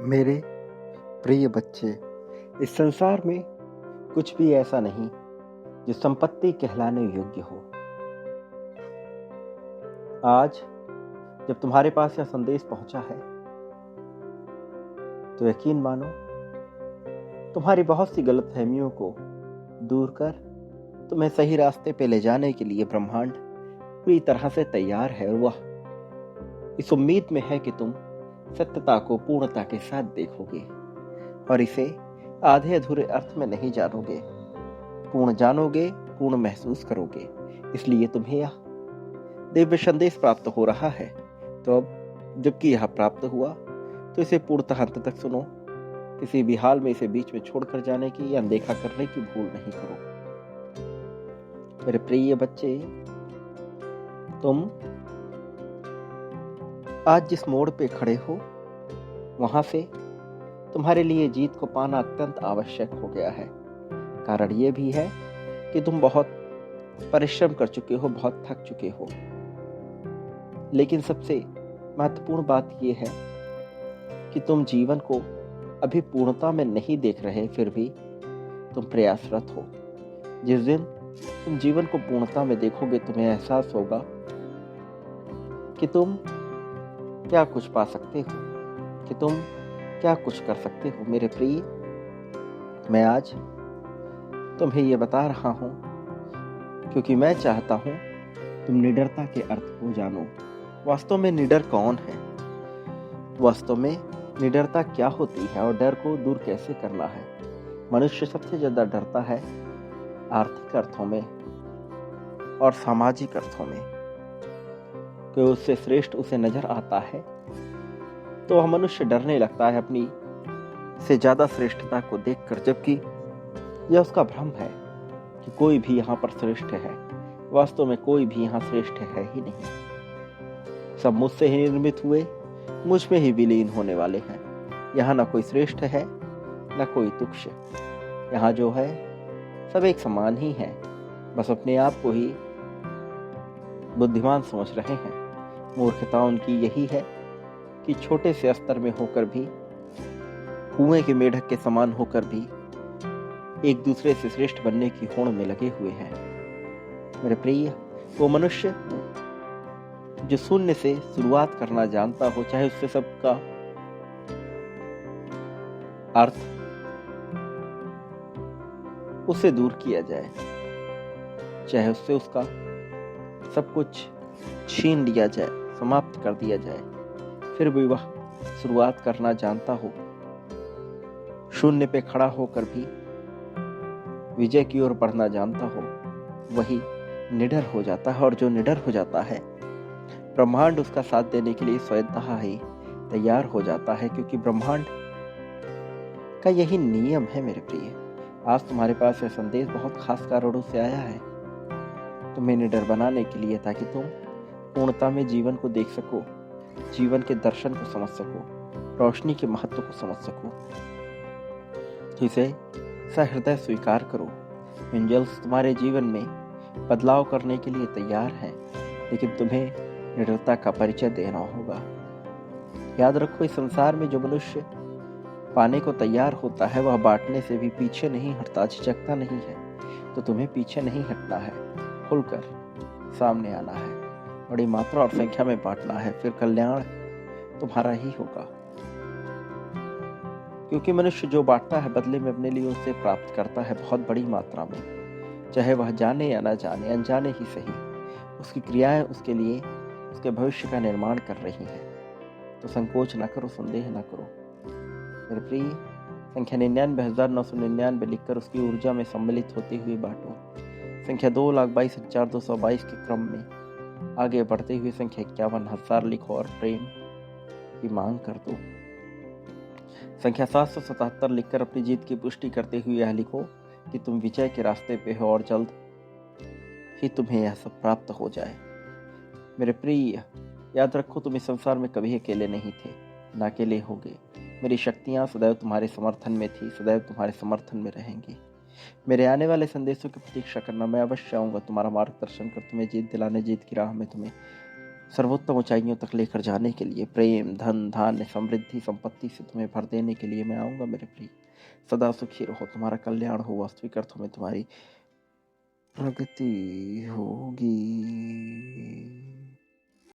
मेरे प्रिय बच्चे, इस संसार में कुछ भी ऐसा नहीं जो संपत्ति कहलाने योग्य हो। आज जब तुम्हारे पास यह संदेश पहुंचा है तो यकीन मानो तुम्हारी बहुत सी गलतफहमियों को दूर कर तुम्हें सही रास्ते पे ले जाने के लिए ब्रह्मांड पूरी तरह से तैयार है, और वह इस उम्मीद में है कि तुम सत्यता को पूर्णता के साथ देखोगे और इसे आधे अधूरे अर्थ में नहीं जानोगे, पूर्ण जानोगे, पूर्ण महसूस करोगे। इसलिए तुम्हें यह दिव्य संदेश प्राप्त हो रहा है। तो अब जबकि यह प्राप्त हुआ तो इसे पूर्णतः अंत तक सुनो। किसी भी हाल में इसे बीच में छोड़कर जाने की या अनदेखा करने की भूल नहीं करो। मेरे प्रिय बच्चे, तुम आज जिस मोड़ पे खड़े हो वहां से तुम्हारे लिए जीत को पाना अत्यंत आवश्यक हो गया है। कारण यह भी है कि तुम बहुत परिश्रम कर चुके हो, बहुत थक चुके हो। लेकिन सबसे महत्वपूर्ण बात यह है कि तुम जीवन को अभी पूर्णता में नहीं देख रहे, फिर भी तुम प्रयासरत हो। जिस दिन तुम जीवन को पूर्णता में देखोगे तुम्हें एहसास होगा कि तुम क्या कुछ पा सकते हो, कि तुम क्या कुछ कर सकते हो। मेरे प्रिय, मैं आज तुम्हें यह बता रहा हूं क्योंकि मैं चाहता हूं तुम निडरता के अर्थ को जानो। वास्तव में निडर कौन है, वास्तव में निडरता क्या होती है और डर को दूर कैसे करना है। मनुष्य सबसे ज्यादा डरता है आर्थिक अर्थों में और सामाजिक अर्थों में, कि उससे श्रेष्ठ उसे नजर आता है तो वह मनुष्य डरने लगता है अपनी से ज्यादा श्रेष्ठता को देखकर, जबकि यह उसका भ्रम है कि कोई भी यहाँ पर श्रेष्ठ है। वास्तव में कोई भी यहाँ श्रेष्ठ है ही नहीं। सब मुझसे ही निर्मित हुए, मुझ में ही विलीन होने वाले हैं। यहाँ न कोई श्रेष्ठ है न कोई तुच्छ। यहाँ जो है सब एक समान ही है, बस अपने आप को ही बुद्धिमान समझ रहे हैं। मूर्खता उनकी यही है कि छोटे से स्तर में होकर भी, कुएं के मेढक के समान होकर भी एक दूसरे से श्रेष्ठ बनने की होड़ में लगे हुए हैं। मेरे प्रिय, वो मनुष्य जो शून्य से शुरुआत करना जानता हो, चाहे उससे सबका अर्थ उसे दूर किया जाए, चाहे उससे उसका सब कुछ छीन लिया जाए, समाप्त कर दिया जाए, फिर भी वह शुरुआत करना जानता हो, शून्य पे खड़ा होकर भी विजय की ओर बढ़ना जानता हो, वही निडर हो जाता है। और जो निडर हो जाता है, ब्रह्मांड उसका साथ देने के लिए स्वतः ही तैयार हो जाता है, क्योंकि ब्रह्मांड का यही नियम है। मेरे प्रिय, आज तुम्हारे पास यह संदेश बहुत खास कारणों से आया है, तुम्हें निडर बनाने के लिए, ताकि तुम पूर्णता में जीवन को देख सको, जीवन के दर्शन को समझ सको, रोशनी के महत्व को समझ सको। तो इसे सहृदय स्वीकार करो। एंजल्स तुम्हारे जीवन में बदलाव करने के लिए तैयार हैं, लेकिन तुम्हें निडरता का परिचय देना होगा। याद रखो, इस संसार में जो मनुष्य पाने को तैयार होता है वह बांटने से भी पीछे नहीं हटता, झिझकता नहीं है। तो तुम्हें पीछे नहीं हटना है, खुलकर सामने आना है, बड़ी मात्रा और संख्या में बांटना है, फिर कल्याण तुम्हारा ही होगा। क्योंकि मनुष्य जो बांटता है बदले में अपने लिए उसे प्राप्त करता है बहुत बड़ी मात्रा में, चाहे वह जाने या ना जाने, अनजाने ही सही। उसकी क्रियाएं उसके लिए उसके भविष्य का निर्माण कर रही हैं। तो संकोच न करो, संदेह न करो। मेरे प्रिय, संख्या 99,999 लिखकर उसकी ऊर्जा में सम्मिलित होते हुए बांटो। संख्या 2,22,222 के क्रम में आगे बढ़ते हुए संख्या 51,000 लिखो और प्रेम की मांग कर दो। संख्या 777 लिखकर अपनी जीत की पुष्टि करते हुए यह लिखो कि तुम विजय के रास्ते पे हो और जल्द ही तुम्हें यह सब प्राप्त हो जाए। मेरे प्रिय, याद रखो, तुम इस संसार में कभी अकेले नहीं थे, न अकेले होगे। मेरी शक्तियां सदैव तुम्हारे समर्थन में थी, सदैव तुम्हारे समर्थन में रहेंगी। मेरे आने वाले संदेशों की प्रतीक्षा करना। मैं अवश्य आऊंगा तुम्हारा मार्गदर्शन कर, तुम्हें जीत दिलाने, जीत की राह में तुम्हें सर्वोत्तम ऊंचाइयों तक लेकर जाने के लिए, प्रेम, धन, धान्य, समृद्धि, संपत्ति से तुम्हें भर देने के लिए मैं आऊंगा मेरे प्रिय। सदा सुखी रहो, तुम्हारा कल्याण हो, वास्तविक अर्थों में तुम्हारी प्रगति होगी।